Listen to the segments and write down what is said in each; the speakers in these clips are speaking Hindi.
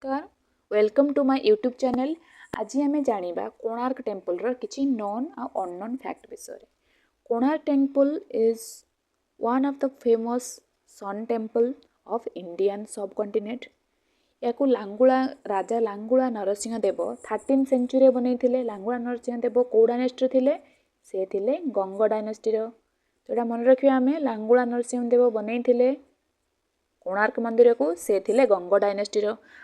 नमस्कार welcome to my YouTube channel. आज आम जाना कोणार्क टेम्पल किसी नॉन आ अननोन फैक्ट विषय। Konark temple is one of the famous sun temple of Indian subcontinent. या लांगुला राजा लांगुला नरसिंह देव 13 सेंचुरी बनई। लांगुला नरसिंह देव कौ डायनेस्टी थे? से थे गंग डायनेस्टी। जोटा मन रखिए आम लांगुला नरसिंह देव बनई कोणार्क मंदिर को से थिले गंग डायनेस्टी।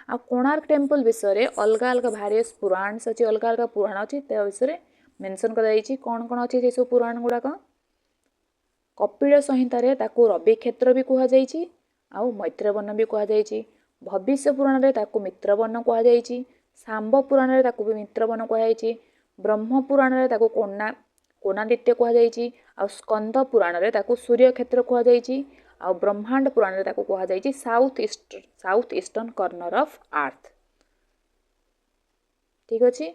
आ कोणार्क टेम्पल विषय अलग अलग भारियस पुराण अच्छी अलग अलग पुराण अच्छी विषय मेंशन कर कौन कौन अच्छी से सब पुराण गुड़ाक। कपिल संहितार रवि क्षेत्र भी कहुई आउ मैत्रवन भी कहुई। भविष्य पुराण में मित्रवन कहुई। सांब पुराण में भी मित्रवन कहुई। ब्रह्म पुराण में कोनादित्य कहुई। आ स्कंद पुराण में सूर्य क्षेत्र कहुई। आ ब्रह्मांड पुराण में कहुई south eastern corner of earth. ठीक अच्छे।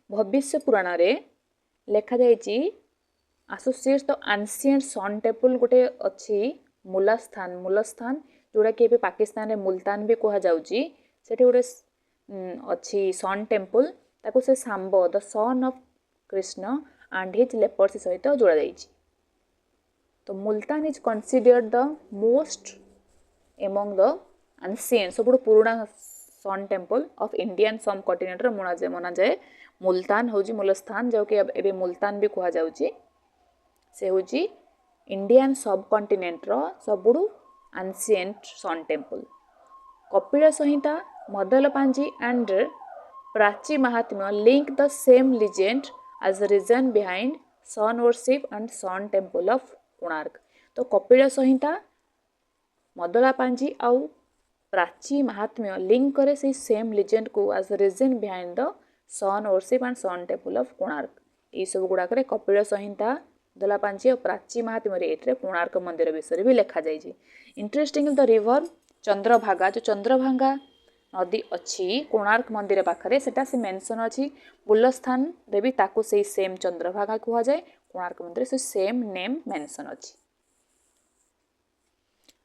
भविष्य पुराण में लिखा जाइए associates the ancient sun temple गोटे अच्छी मूलस्थान जोड़ा कि पाकिस्तान में मुल्तान भी कहुच्छी। से गोटे अच्छी सन टेम्पल ताको से Samba the son of Krishna and his lepers सहित जोड़ा जाइए। तो Multan is considered the most among the ancient सब पुराना sun temple of Indian subcontinent मना जाए। मुल्तान हूँ मूलस्थान जो कि एबे मुल्तान भी कहुच्छी। से हूँ इंडियन सब कॉन्टिनेंट सबुठू ancient sun temple. Kapila Samhita Madala Panji and Prachi Mahatmya link the same legend as the reason behind sun worship and sun temple of Konark. तो कपिल संहिता मदलापांजी आउ प्राची महात्म्य लिंक करे से सेम लीजेंड को as the reason behind the sun worship and sun temple of Konark. ये सब गुड़ाक कपिल संहिता मदलापांजी और प्राची महात्म्य कोणार्क मंदिर विषय भी लिखा जाइए। इंटरेस्टिंग द रिवर चंद्रभागा जो चंद्रभागा नदी अच्छी कोणार्क मंदिर पाखे से मेंशन अच्छी। मूलस्थान रे भी ताकू से सेम चंद्रभागा कहुए। कोणार्क मंदिर से सेम नेम मेंशन अच्छी।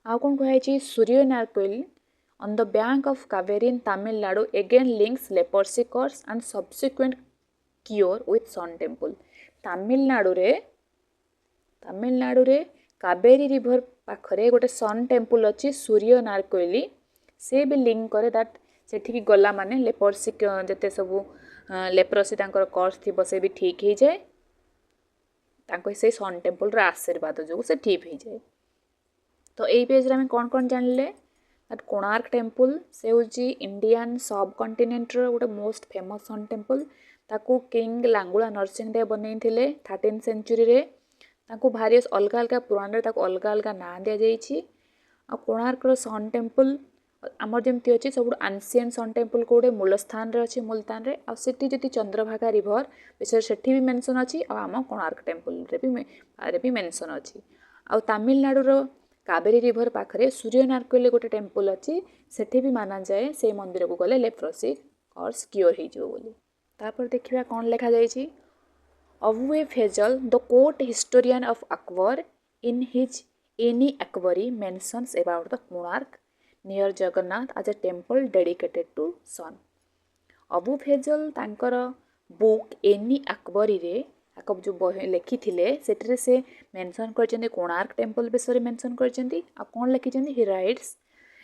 आउ कौन कहुई Surya Narkol on the bank of Kaveri in Tamil Nadu again links leprosy curse and subsequent cure with sun temple. Tamil Nadu रे कावेरी रिवर पाखरे गोटे सन टेम्पल अच्छी सूर्य नारकोली से भी लिंक करे दैट से गला माने लेपर्सी जिते सब लेप्रोसी कर्स थी से भी ठीक हो जाए। से सन टेम्पल आशीर्वाद जो से ठीक हो जाए। तो यही पेज रे कौन कौन जानले दैट कोणार्क टेम्पल से हूँ इंडियन सब कॉन्टिनेंट गोटे मोस्ट फेमस सन टेम्पल। ताकू किंग लांगुला नरसिंह देव बनई 13 सेंचुरी रे। ताकू भारियस अलग अलग पुराण रे अलग अलग ना दि जाइए। आ कोणार्क सन टेम्पल आमर जमी अच्छी सब एंशिएंट सन टेम्पल को मूलस्थान अच्छी मुल्तान रे। आ सेठी जति चंद्रभागा रिवर विषय सेठी भी मेंशन अच्छी। आम कोणार्क टेम्पल रे भी मेंशन अच्छी। आ तमिलनाडु कावेरी रिवर पाखरे सूर्य नारकोल गोटे टेम्पल अच्छी सेठी भी माना जाए से मंदिर को गले लेप्रोसी कर्स क्योर हो। देखिए कौन लिखा जाइए Abu Fazal the court historian of Akbar in his Aini Akbari mentions about the Konark near Jagannath as a temple dedicated to sun. Abu Fazal तांकर बुक एनी अकबरी रे जो बही लिखी से मेंशन कर कोणार्क टेम्पल विषय मेंशन कर कौन लिखी he writes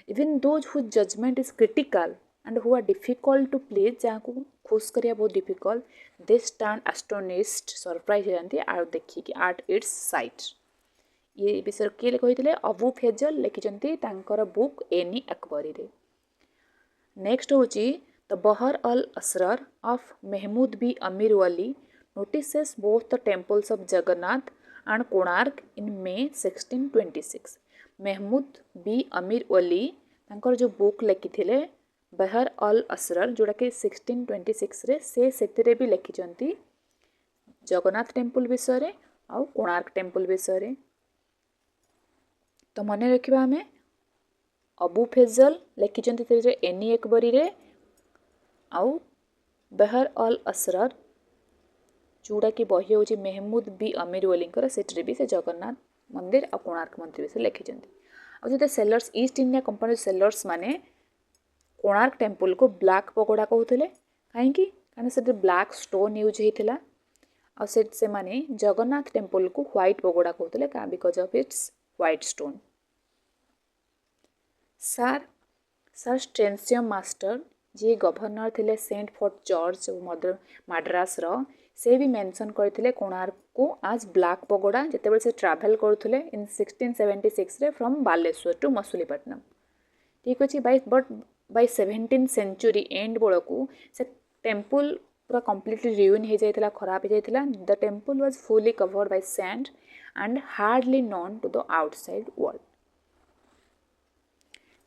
even those who judgement is critical and who are difficult to please जहाँ को खुश करिया बहुत difficult they stand astonished surprise होती आउ देखिए आट इट्स साइट। ये विषय किए कही अबू फेजल लिखिं बुक एनी अकबरी रे। नेक्स्ट हूँ the Bahr al Asrar of Mahmud B Amir Wali notices both the temples of Jagannath and Konark in May 1626। Mahmud B Amir Wali तांकर जो बुक लिखी बहर अल असरर जोड़ा कि 1626 रे से भी लिखिं जगन्नाथ टेम्पल विषय आउ कोणार्क टेम्पल विषय। तो मन रखा आम अबू फेजल लिखिं एनी अकबरी रे आउ बहर अल असरर जोड़ा कि बही हूँ महमूद बी अमीर वली से भी से जगन्नाथ मंदिर और कोणार्क मंदिर विषय लिखिं। ଆଉ जो sellers east India company sellers माने कोणार्क टेम्पल को ब्लैक पगोड़ा कहते कहीं कारण से ब्लैक स्टोन यूज होता से माने जगन्नाथ टेम्पल को व्हाइट पगोड़ा कहते because of its white stone. Sir sir Streynsham Master ji governor थिले सेंट फोर्ट जॉर्ज मद्रास से भी मेंशन करते कोणार्क को आज ब्लैक पगोड़ा जितेबाला से ट्रैवल करते इन 1676 रे फ्रॉम बालेश्वर टू मछलीपट्टनम। ठीक अच्छे but by 17th century and बेलू से टेम्पल पूरा कम्प्लीटली रियून हो जाता खराब हो जाता। The temple was fully covered by sand and hardly known to the outside world.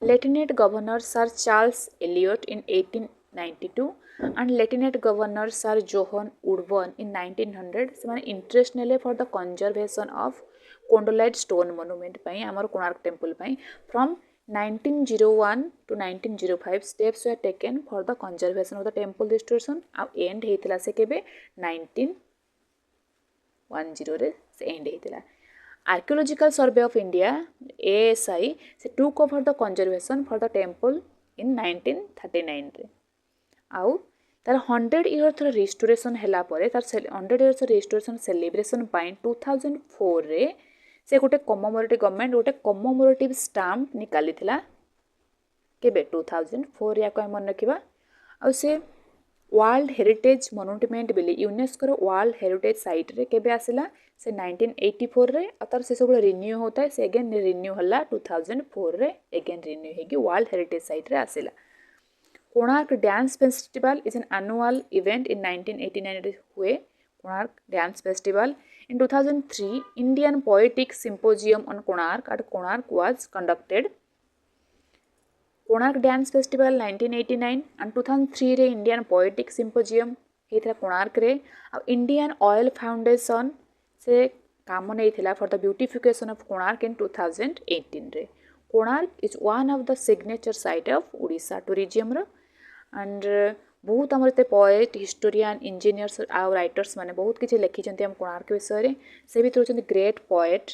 Lieutenant Governor Sir Charles Eliot in 1892 and Lieutenant Governor Sir Johann Woodburn in 1900 से इंटरेस्ट नेले for the conservation of khondalite stone monument पाई आमर कोणार्क टेम्पल पाई from 1901 to 1905 steps were taken for the conservation of the temple restoration आ एंड होता से केबे 1910 रे से एंड होता। Archaeological survey of India ASI से took over the conservation for the temple in 1939 रे आउ तार 100 इयर्स रिस्टोरेशन हैला परे तार 100 इयर्स रिस्टोरेशन सेलिब्रेशन पाई 2004 रे से गोटे कमोमोरेटिव गवर्नमेंट गोटे कमोमोरेटिव स्टाम्प निकाली थिला केबे 2004 या को मन रखिबा आ से वर्ल्ड हेरिटेज मोनुमेंट बिली यूनेस्को रो वर्ल्ड हेरिटेज साइट रे केबे आसिला से 1984 रे अतर से सब रिन्यू होता है से अगेन रिन्यू हला 2004 रे अगेन रिन्यू हेगी वर्ल्ड हेरिटेज साइट रे आसिला। Konark dance festival is an annual event in 1989 रे हुए Konark dance festival. In 2003 Indian poetic symposium on Konark at Konark was conducted. Konark dance festival 1989 and 2003 रे इंडियन पोएटिक सिम्पोजियम होता कोणार्क रे। इंडियन ऑयल फाउंडेशन से काम नहीं for the beautification of Konark in 2018 रे। Konark is one of the signature site of Odisha tourism रो एंड बहुत आम पोएट हिस्टोरियन इंजीनियर्स आउ राइटर्स माने बहुत किसी लिखिं आम कोणार्क विषय से भी होती ग्रेट पोएट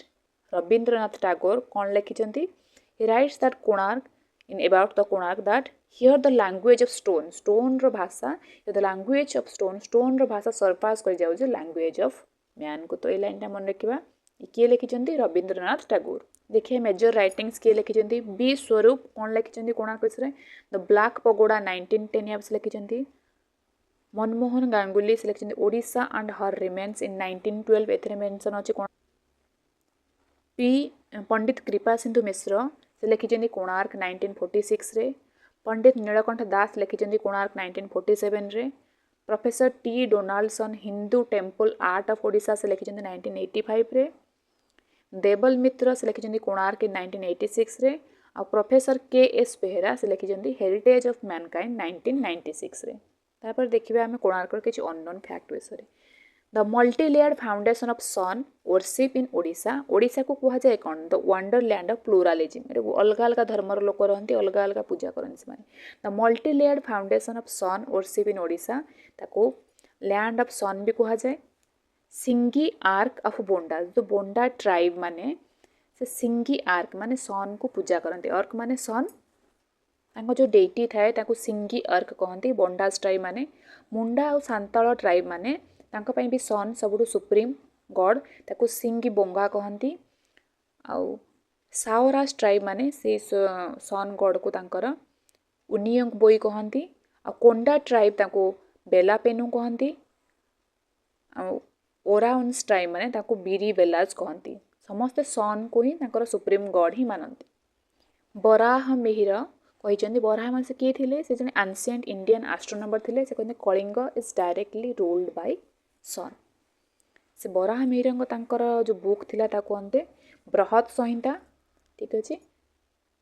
रवींद्रनाथ टैगोर कौन लिखिं he writes that Konark in about the Konark that here the language of stone stone रो भाषा द लैंग्वेज ऑफ स्टोन रो भाषा सरपास कर जाऊँ लैंग्वेज ऑफ मैन को। तो ये लाइन मन रखा किए लिखिं रवींद्रनाथ टैगोर। देखिए मेजर राइटिंग्स किए लिखिं बी स्वरूप कौन लिखिं कोणार्क विषय द ब्लैक पगोड़ा 1910 या लिखिं। मनमोहन गांगुली से लिखिं Odisha and her remains in 1912 एथे मेंशन अच्छे। पी पंडित कृपा सिंधु मिश्र से लिखिं कोणार्क 1946 रे। पंडित नीलकंठ दास लिखिं कोणार्क 1947 रे। Professor T Donaldson Hindu temple art of Odisha से लिखिं 1985 रे। देवल मित्र से लिखिं कोणार्क इन 1986 रे। और प्रोफेसर KS बेहेरा से लिखिं हेरिटेज ऑफ मैनकाइंड 1996 रे। तापर देखिबा हमें कोणार्क किसी अननोन फैक्ट विषय। The multi layered foundation of sun worship in Odisha Odisha को कह जाए कौन द वंडरलैंड ऑफ प्लूरालिज्म अलग अलग धर्मर लोक रहती अलग अलग पूजा करते the multi layered foundation of sun worship in Odisha ताको लैंड ऑफ सन भी कह जाए। सिंगी आर्क ऑफ बोंडा जो बोंडा ट्राइब माने से सिंगी आर्क माने सन को पूजा करते अर्क माने सन जो डेटी थाए ताको सिंगी अर्क कहती। बोंडास ट्राइब माने मुंडा और सांताल ट्राइब माने तांको ପାଇଁ भी सन सबुठु सुप्रीम गॉड ताको सिंगी बोंगा कहती। आउ साओरास ट्राइब माने से सन गॉड को तांकर उनियंग बोई कहती। आ कोंडा ट्राइब ताको बेला पेनु कहती। आउ ओराउन्स ट्राइब माने ताको बीरी बेलाज कहती। समस्ते सन को ही तांकर सुप्रीम गॉड ही मानती। बराह मिहिर कहते बराह मान से किए थे से जन एंशिएंट इंडियन एस्ट्रोनॉमर थे से कहते Kalinga is directly ruled by sun. से बराह मिहिर तांकर जो बुक थिला ताको कहते बृहत संहिता। ठीक अच्छे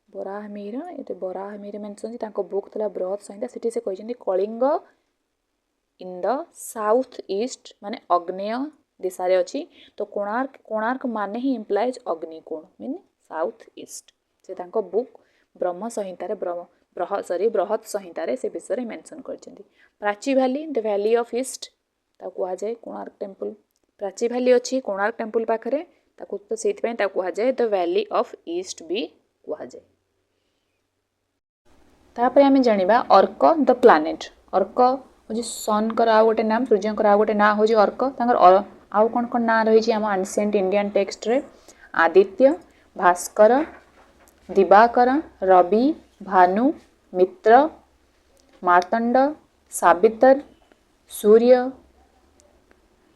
बराह मिहिर मेंशन तांको बुक थिला बृहत संहिता सेठी से कहते Kalinga in the south east माने अग्नेय दिशा रे अछि। तो कोणार्क माने ही इम्प्लाइज अग्निकोण मीन साउथ ईस्ट। से तांको बुक ब्रह्म संहिता बृहत संहिता से विषय मेंशन करछन्ती। Prachi valley the valley of east ताको कह जाए कोणार्क टेम्पल। प्राची वैली अच्छी कोणार्क टेम्पल पाखरे ताको तो सेति पय ताको कह जाए द वैली ऑफ ईस्ट भी କୁହାଯାଏ। तापर आम जाना अर्क द प्लानेट। अर्क हूँ सनकर आउ गोटे नाम, सूर्यकर आउ गोटे ना हूँ अर्क। आउ कौन कौन ना रही आम एनसिएंट इंडियन टेक्स्ट रे? आदित्य, भास्कर, दिवाकर, रवि, भानु, मित्र, मार्तंड, सावित्र, सूर्य,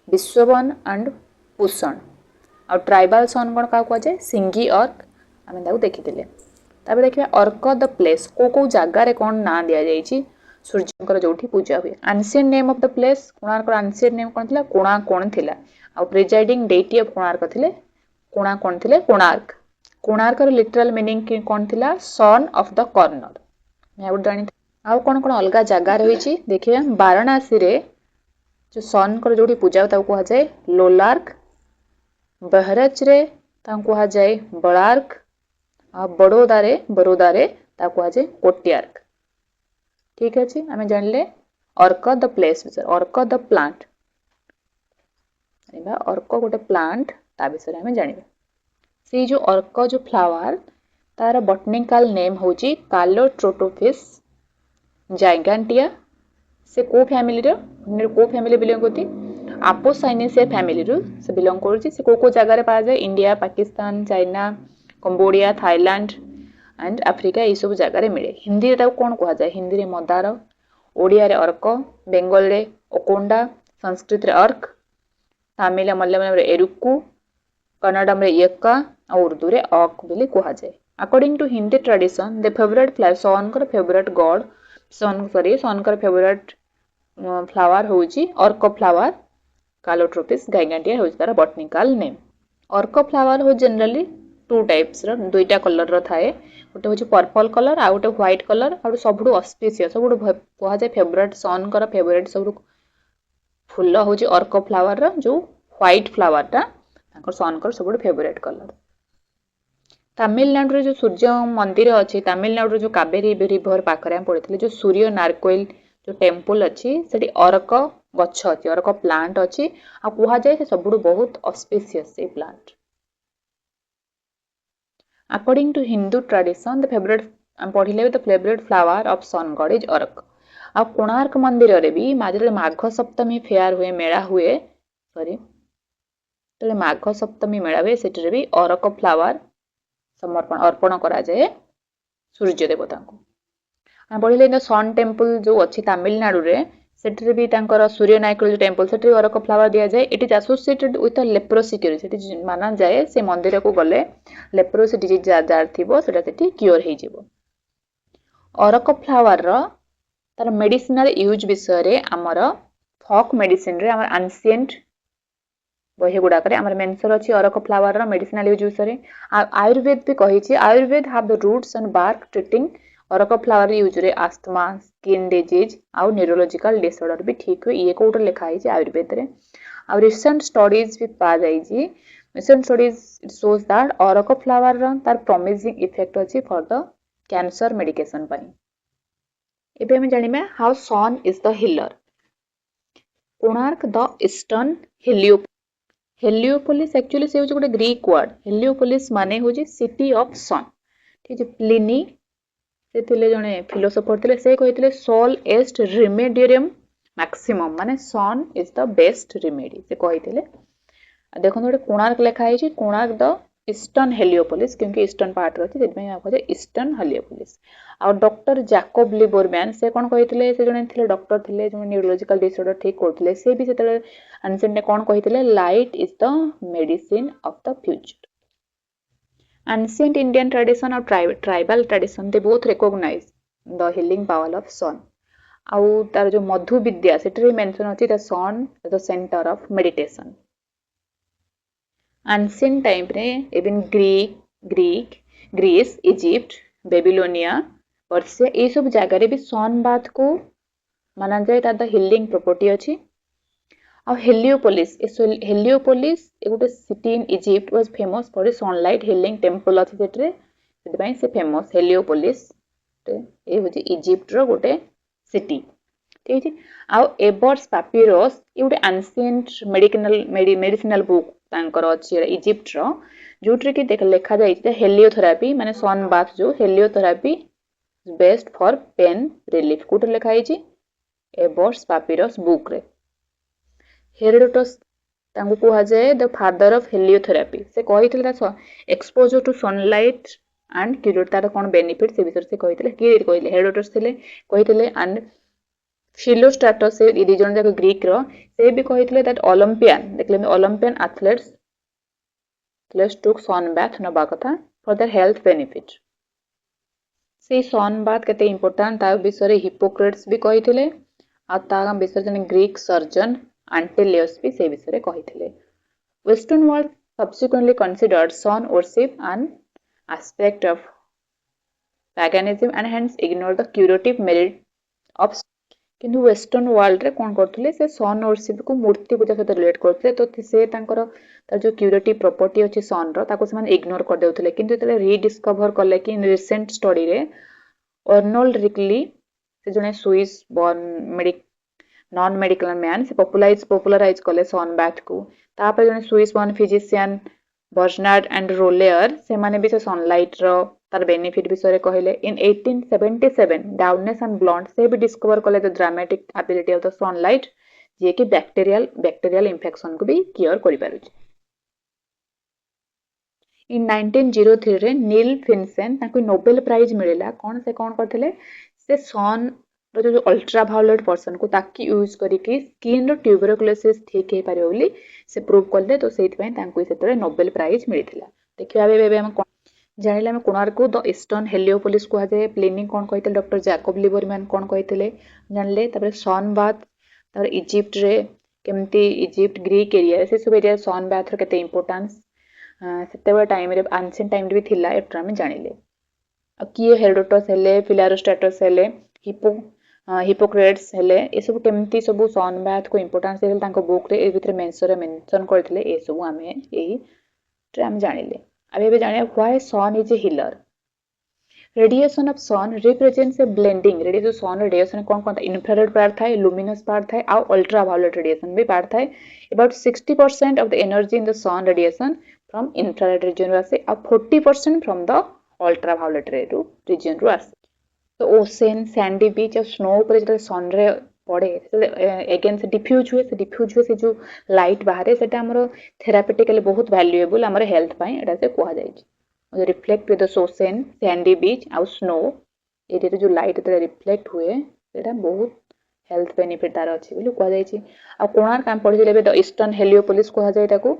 विश्ववन एंड पूषण। आ ट्राइबल सन कौन क्या कहुए? सिंगी अर्क। आम देखी तापर देखिए अर्क द प्लेस, को जगार कौन ना दि जाइए सूर्यकर जो पूजा हुए। Ancient name of the place, Konark ancient name कौन था? कोणाकोण थिला। आ प्रिजाइडिंग डेटी ऑफ कोणार्क थिले कोणाकोण थिले? कोणार्क। कोणार्कर लिटरल मीनिंग कौन थिला? Sun of the corner. जानी आउ कौन कौन अलग जगह रही देखिए। वाराणसी रे जो सनकर जो पूजा कह जाए लोलार्क। बहराइच रे कह जाए बड़ार्क। बड़ौदा रे कह जाए कोटियार्क। ठीक अच्छे, आम जानले अर्क द प्लेस विषय। अर्क द प्लांट, अर्क गोटे प्लांट ता विषय आम जाना। से जो अर्क जो फ्लावर तार बटनिकल नेम हूँ कालोट्रोटोफिस जाइगांटिया। से को फैमिली को फैमिली बिलोंग करती? आपोसाइनेसिया फैमिली से बिलोंग करुच्ची। से को जगार पा जाए? India, Pakistan, China, Cambodia, Thailand and Africa, ये सब जगार मिले। हिंदी रे कौन कह जाए? हिंदी रे मदार, ओडिया रे अर्क, बेंगल रे ओकोंडा, संस्कृत रे अर्क, तमिल मलयालम रे एरुक्कू, कन्नडम रे यक्का और उर्दू रे अक बोली कह जाए। According to Hindi tradition the favourite flower, सनकर फेवरेट गॉड सनकर फेवरेट फ्लावर हूँ अर्क फ्लावर। कालोट्रोपिस गाइगांटिया हूँ तार बटनिकल नेम। अर्क फ्लावर हो जनरली टू टाइप्स रो, दुईटा कलर रो थाए। गोटे हूँ पर्पल कलर आ गोटे व्हाइट कलर। आ सब ऑस्पिशियस सब कह जाए फेवरेट सनकर फेवरेट सब फुल हूँ अर्क फ्लावर रो जो व्हाइट फ्लावर टा सनकर सब फेवरेट कलर। तमिलनाडु जो सूर्य मंदिर अच्छी, तमिलनाडु जो कावेरी रिवर पाखे हम पढ़ी जो सूर्य नारकोइल जो टेम्पल अच्छी से अर्क गछ अच्छी, अर्क प्लांट अच्छी। आ कह जाए सब बहुत ऑस्पिशियस से plant. According to Hindu tradition the favourite पढ़िले the favourite flower of sun god is arka. आ कोणार्क मंदिर रे भी माघ सप्तमी फेयर हुए, मेला हुए, सॉरी तो माघ सप्तमी मेला हुए, से भी अर्क फ्लावर समर्पण अर्पण करा जाए सूर्य देवता को। पढ़िले सन टेम्पल जो अच्छी तमिलनाडु रे सेठी भी सूर्य नायक जो टेम्पल से अर्क फ्लावर दि जाए। It is associated with leprosy cure, माना जाए से मंदिर को गले लेप्रोसी डिजीज जार थी से क्योर हो। अर्क फ्लावर तार मेडिसिनल यूज विषय आमर फॉक मेडिसिन रे आमर एंशिएंट बही गुड़ाक मेंशन अच्छी अर्क फ्लावर मेडिसिनल यूज विषय। आयुर्वेद भी कही Ayurveda have the roots and bark treating अर्क फ्लावर यूज रे आस्थमा, स्किन डिजीज आउ न्यूरोलॉजिकल डिसऑर्डर भी ठीक हुए। ये कोट लिखाई आयुर्वेद रे। आ रिसेंट स्टडीज भी पा जाइए। Recent studies it shows that arka flower तार प्रॉमिसिंग इफेक्ट अच्छी फॉर द कैंसर मेडिकेशन पाई। एबे हम जानिबा how sun is the healer. Konark the eastern Heliopolis actually से गोटे ग्रीक वर्ड। हेलियोपोलिस माने हूँ सिटी ऑफ सन। ठीक है, प्लिनी से थिले जने फिलोसोफर थिले, से कहिथिले सोल एस्ट रिमेडियम मैक्सिमम माने सन इज द बेस्ट रिमेडी से कहिथिले। देखो गोटे कोणार्क लिखा है, कोणार्क द ईस्टर्न हेलियोपोलिस, क्योंकि ईस्टर्न पार्ट अच्छी से ईस्टर्न हेलियोपोलिस। आ डॉक्टर जैकोब लिबरमैन से कौन कही, से जने थिले डॉक्टर थिले जो न्यूरोलॉजिकल डिसऑर्डर ठीक करथिले। से भी सेते एंशिएंट कौन कही, light is the medicine of the future. Ancient Indian tradition और tribal tradition they both recognize the healing power of sun. आउ तार जो मधु विद्या से मेंशन अच्छी the sun the centre of meditation. Ancient time रे even Greece, Egypt, Babylonia, Persia ये सब जगह भी सन बाथ को माना जाए तार द हिलिंग प्रॉपर्टी अच्छी। और हेलियोपोलिस गोटे city in Egypt was famous for sunlight healing temple अच्छी से फेमस हेलियोपोलिस ये हूँ इजिप्ट रो गोटे सिटी। ठीक है, आउ एबर्स पापिरस ये गोटे एंशिएंट मेडिसिनल बुक तांकर अछि इजिप्ट रो जोट्रे कि देख लेखा जाइछि हेलियोथेरापी माने सन बाथ जो heliotherapy best for pain relief quote लेखा आइछि एबर्स पापिरस बुक रे हेरोडोटस तांको कुहा जाए द फादर ऑफ हेलियोथेरापी से कहिथिले exposure to sunlight and curative तार कोन बेनिफिट से विषय से कहिथिले कि कहिले हेरोडोटस थिले कहिथिले एंड फिलोस्ट्राटस से इ जन जाक ग्रीक रो से भी कहिथिले दैट ओलंपियन देखले ओलंपियन एथलेट्स टुक सन बाथ नबा कथा फॉर देयर हेल्थ बेनिफिट से सन बाथ केते इंपोर्टेंट ता विषय हिपोक्रेट्स भी कहिथिले आ ता विषय जन ग्रीक सर्जन एंटिलियस भी से विषय कहिथिले Western world subsequently considered sun worship an aspect of paganism and hence ignored the curative merit of किंतु वेस्टर्न वर्ल्ड रे कोन करथले से सन वर्शिप को मूर्ति पूजा सहित रिलेट करथले तो से तांकर तार जो क्यूरेटिव प्रॉपर्टी अछि सन रो ताको समान इग्नोर कर देउथले किंतु तले रीडिस्कवर करले कि इन रिसेंट स्टडी रे अर्नोल्ड रिकली से जने Swiss born non medical man से पॉपुलराइज कले सन बाथ को तापर जने Swiss born physician Bernard and Rollier से माने भी से सनलाइट रो तार बेनिफिट विषय कहले इन 1877 डाउनेस एंड ब्लॉन्ड से भी डिस्कवर कले the dramatic ability of the sunlight जे कि बैक्टीरियल इन्फेक्शन को भी क्योर करि पारु इन 1903 रे नील फिनसेन ताको नोबेल प्राइज मिलेला कोन करथिले से सन जो अल्ट्रा वायोलेट पर्सन को ताकि यूज करिके स्किन रो ट्यूबरकुलोसिस ठीक हे पारे बोली से प्रूव करले तो सेति पय तांको सेतरे नोबेल प्राइज मिलिथिला देखिया बेबे हम जानिले हम कोणार्क को द ईस्टर्न हेलियोपोलिस को जाए प्लेनिंग कोन कहितले डॉक्टर जैकब लिबरमैन कोन कहितले जानले तबरे सन बाथ तबरे इजिप्ट रे केमती इजिप्ट ग्रीक एरिया से सब एरिया सन बाथ रो केते इंपोर्टेंस सेतेबे टाइम रे एंशिएंट टाइम रे भी थिला एट्रा में जानिले आ किए हेरोडोटस हेले फिलारोस्ट्राटस हेले हिपोक्रेट्स हेले ए सब केमती सब सन बाथ को इंपोर्टेंस देले तांको बुक रे ए भितर मेंशन करथिले ए सब हमें एही ट्राम जानिले अबे जानिए why sun is a healer radiation of sun represents a blending radiation sun radiation कोन इंफ्रारेड पार्ट थाए लुमिनस पार्ट थाए आ अल्ट्रा वायोलेट रेडिएशन भी पार्ट थाए about 60% of the energy in the sun radiation from infrared region आसे आ 40% from the ultraviolet region रो आसे तो ओशन सैंडी बीच और स्नो ऊपर जब सन रे पड़े अगेन से डिफ्यूज हुए से जो लाइट बाहर से हमरो थेरापेटिकली बहुत वैल्यूएबल हमरो हेल्थ पई एटा से कोहा जाय छै reflect with the ocean sandy beach आ स्नो एरिया जो लाइट ते रिफ्लेक्ट हुए एटा बहुत हेल्थ बेनिफिट तार अछि बोली कोहा जाय छै आ कोणार्क हम पढि लेबे द ईस्टर्न हेलियोपोलिस कोहा जाय ताको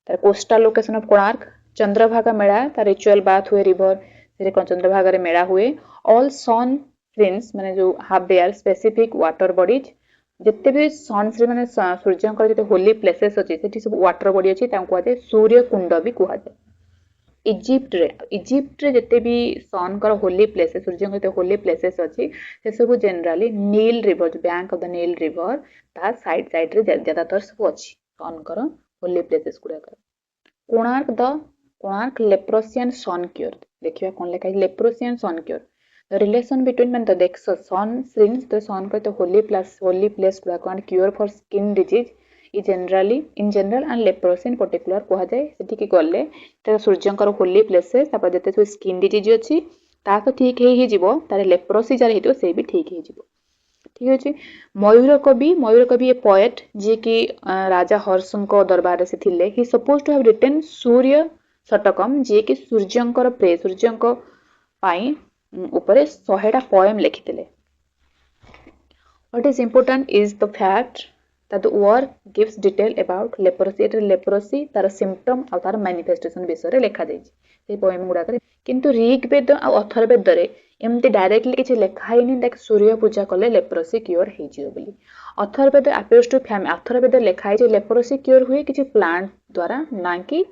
तार coastal location of Konark Chandrabhaga Mela तार रिचुअल बाथ हुए रिवर से चंद्रभागा रे मेला हुए ऑल सन फ्रेंड्स माने जो have their specific water bodies जत्ते भी सन्स रे माने सूर्यंकर जते होली प्लेसेस अछि सेठी सब वाटर बॉडी अछि तांको आजे सूर्य कुंड भी कुहा जाय इजिप्ट रे जते भी सन कर होली प्लेसेस सूर्यंकर जते होली प्लेसेस अछि से सब जनरली नील रिवर जो bank of the Nile river ता साइड रे ज्यादातर सब अछि सन कर होली प्लेसेस गुडा कर कोणार्क लेप्रोसियन सन क्योर देखिया कोन लेखा लेप्रोसियन सन cure The relation between when the sun shrinks the sun को तो holy place गुड़ा and cure for skin disease in general and leprosy in particular कहा जाए सेठी की गले तो सूर्यंकर holy places तापर जते सब skin disease अछि ता तो ठीक हे जिवो तारे leprosy जार हेतो से भी ठीक हे जिवो ठीक अछि मयूर कवि ए पोएट जे कि राजा हर्षं को दरबार से थिले he suppose to have written Surya Shatakam जे कि सूर्यंकर प्रे सूर्यंक पाई ऊपर 100टा पोएम लिखिथिले what is important is the fact that the work gives detail about leprosy तार सिम्पटम और तार मैनिफेस्टेशन विषय रे लिखा जाय छै पोएम गुडा करे किंतु ऋग्वेद और अथर्ववेद रे एमती डायरेक्टली किछि लिखा हैनी दैट सूर्य पूजा कले लेप्रोसी क्योर हे जियो बोली अथर्ववेद अपियर्स टू अथर्ववेद लिखा है जे लेप्रोसी क्योर हुए किछि प्लांट द्वारा ना कि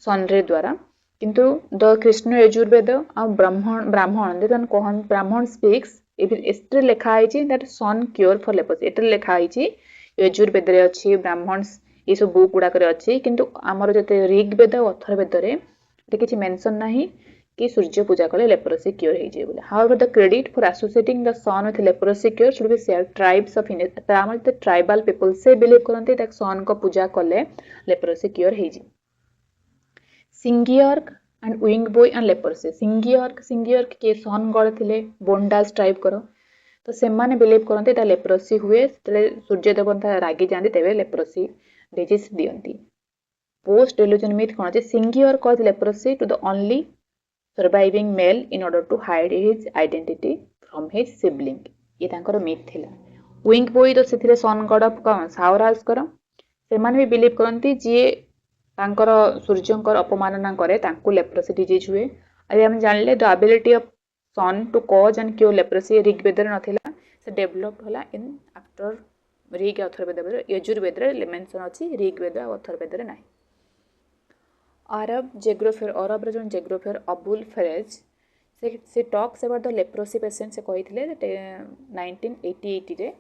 सन रे द्वारा किंतु द कृष्ण यजुर्वेद और ब्राह्मण देन कहन ब्राह्मण स्पीक्स एस्ट्रे लिखा है that sun cure for leprosy एट्रे लिखा है यजुर्वेद रे अछि ब्राह्मण ये सब बुक गुडा करे अछि किंतु हमर जते ऋग्वेद और अथर्ववेद रे किछि मेंशन नाही कि सूर्य पूजा कले लेप्रोसी क्योर हो जाए बोले. However, the credit for associating the sun with leprosy cure should be shared tribes of India. तामल the tribal people से believe करते that sun को पूजा कले leprosy cure हो जाए. Singiork and wing boy and leprosy. Singiork के sun god थिले बोंडास ट्राइब करो. तो सेमाने बिलीव करते ता लेप्रोसी हुए सूर्य देवता रागी जाती तेरे लेप्रोसी डिजीज दियंती. Post delusion myth कौन है? Singior caused leprosy to the only surviving male in order to hide his identity from his sibling. ये तांकर myth थिला. Wing boy तो से सन गॉड ऑफ कौन सावराज करो. सेमाने भी बिलीव करती जे तांकर सूर्यंकर अपमानना करे तांको लेप्रोसी डिजीज हुए. अरे हम जानले the ability of sun to cause and cure leprosy Rigveda रे नथिला से डेवलप होला इन आफ्टर ऋग अथर्ववेद यजुर्वेद रे मेंशन अछि ऋग्वेद और अथर्ववेद रे नाही. अरब जो जेग्रोफेर अबुल फेरेज से talks about the leprosy patient से कही 1988 रे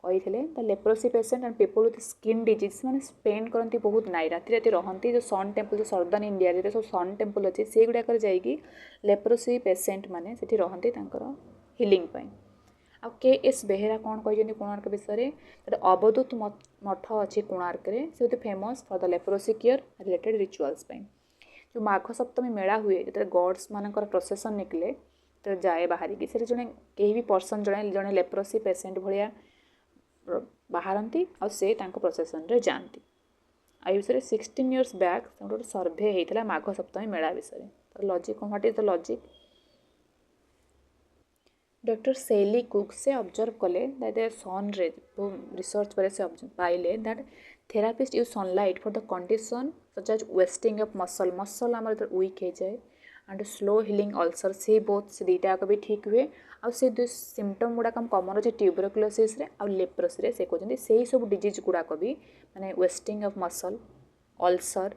कही the leprosy patient and people with skin disease मैंने स्पेंड करती बहुत नाई राति राति रहती जो सन टेम्पल जो सर्दर्न इंडिया रे सब सन टेम्पल अच्छे से गुड़ाक जाइए लेप्रोसी पेशेंट मैंने से रहती हिलिंग पाई. आ के एस बेहेरा कौन कही कोणार्क विषय अवधूत मठ अच्छी कोणार्क से famous for the leprosy care related rituals जो माघ सप्तमी मेला हुए जो गॉड्स मानकर प्रोसेसन निकले तो जाए बाहर की से जड़े कहीं भी पर्सन जड़े जड़े लेप्रोसी पेशेंट भाया बाहरती आ से प्रोसेसन रे जाती. आ विषय 16 इयर्स बैक गोटे सर्भे होता माघ सप्तमी मेला विषय. Logic what is the logic? Doctor Sally Cook से ऑब्जर्व कले दैट सन रे रिसर्च पर से पाइले that therapist use sunlight for the condition such as wasting of muscle आम वीक हो जाए एंड स्लो हिलिंग अल्सर से बोथ से दुईटा भी ठीक हुए. आ से दु सिम्पटम गुड़ाक कमन अच्छे ट्यूबरक्लोसिस आ लेप्रोसी रे से कहते से सब डिजीज गुड़ाक भी माने wasting of muscle ulcer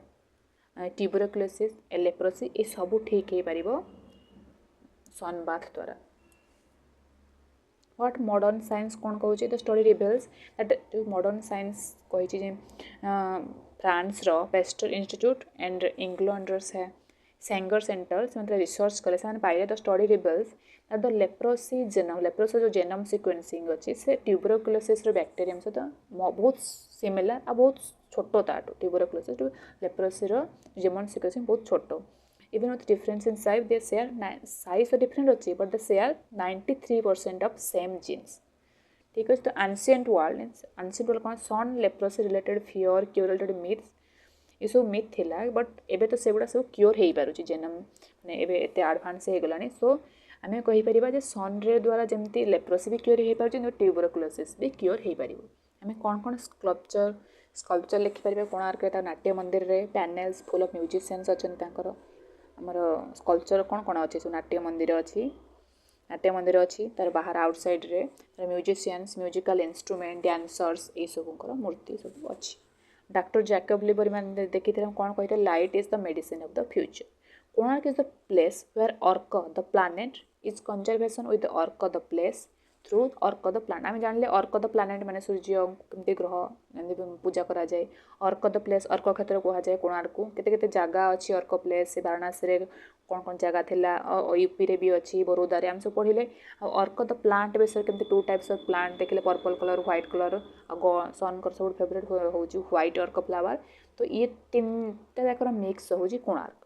tuberculosis leprosy ये सब ठीक हो पार सन बाथ द्वारा. What modern science कौन कहूँ? The story reveals that modern science कही फ्रांस रो Pasteur Institute and England Sanger centre से रिसर्च कले से पाइले the story reveals that the leprosy जो जेनम सिक्वेन्सिंग अच्छी से ट्यूबरक्लोसिस बैक्टेरियम सहित बहुत सिमिलर आ बहुत छोट ताठू ट्यूबरक्लोसिस लेप्रोसी जेनम सिक्वेन्सिंग बहुत छोट. Even with difference in size, they share size are different अच्छी but they share 93% of same genes. ठीक है. तो ancient world कौन sun leprosy related fear cure related myths ये सब मिथ थिला बट एबे तो सेगुड़ा सब क्योर हो पारुची जेनम माने एबे एते एडवांस हो गलानी. सो आमे कहि परिबा जे सन रे द्वारा जेमती लेप्रोसी भी क्योर हो पारुची ट्यूबरक्लोसिस भी क्योर हो पारिबो. आमे कौन स्कल्पचर लिखि परिबा कोणार्क नाट्य मंदिर रे पैनल्स फुल ऑफ म्यूजिशियंस अछन तांकर आमर स्कल्पचर कौन अच्छे सब नाट्य मंदिर अच्छी तार बाहर आउटसाइड रे म्यूजिशियंस म्यूजिकल इंस्ट्रूमेंट डांसर्स ये सब मूर्ति सब अच्छी. डॉक्टर जैकब लिबर मैंने देखी कौन कही light is the medicine of the future. Konark is the place where arka the planet is conservation with the arka the place through arka the planet. आम जान अर्क द प्लानेट माने सूर्य कमती ग्रह पूजा करा जाए. अर्क द प्लेस अर्क क्षेत्र कहुए कोणार्क को केते जगह अच्छी अर्क प्लेस से वाराणसी कौन जगह थिला यूपी रे भी अच्छी बरोदा रे हम सब पढ़िले. अर्क द प्लांट विषय केमती 2 टाइप्स ऑफ प्लांट देखिले पर्पल कलर व्हाइट कलर सन कर सब फेवरेट होउची व्हाइट अर्क फ्लावर. तो ये 3टा जाकर मिक्स होउची कोणार्क.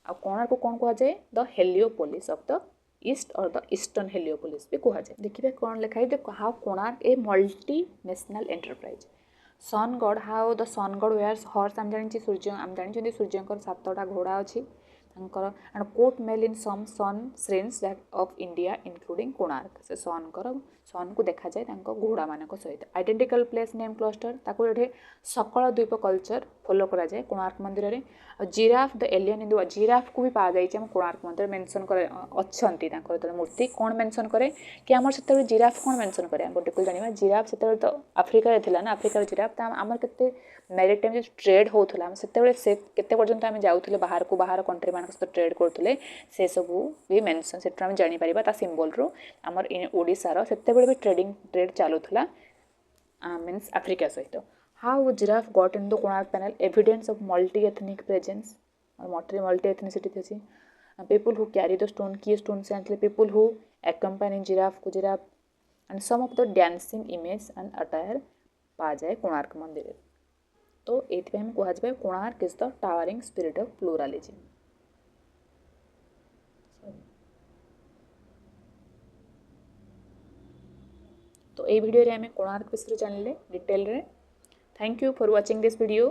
आ कोणार्क को कौन कहुए the Heliopolis of the east और द ईस्टर्न हेलियोपोलिस भी कहुए. देखिए कौन लिखाई how Konark a multinational enterprise. Sun god how the sun god wears horse आम जानी सूर्य 7टा घोड़ा अच्छी एंड कोट मेल in some sun shrines that of India including Konark. से सन को देखा जाए घोड़ा मान सहित. आइडेंटिकल प्लेस नेम क्लस्टर ताको ये सकल द्वीप कल्चर फॉलो करा जाए कोणार्क मंदिर रे. Giraffe the alien in the giraffe को भी पा जाए कोणार्क मंदिर मेंशन करे अच्छी मूर्ति कौन मेंशन करे कि आम से जिराफ कौन मेंशन करे गोटे को जाना जिराफ से तो आफ्रिका थिला ना आफ्रिकार जिराफ आमर के मैरिटाइम जो ट्रेड होता से केते पर्यंत आम जाऊे बाहर को बाहर कंट्री मान सहित ट्रेड करते से सब भी मेंशन से आम जापर सिंबल रू आमर ओडिशार से भी ट्रेड चलूला मीन्स आफ्रिका सहित. How giraffe got in the Konark panel evidence of multi ethnic presence multi ethnicity अच्छी. people who carry the stone, keystone saints, people who accompany giraffe को giraffe, and some of the dancing image and attire पाए कोणार्क मंदिर। तो ये कहुए Konark is the towering spirit of pluralism. तो ये वीडियो रे हमें कोणार्क विषय जानले डिटेल रे। Thank you for watching this video.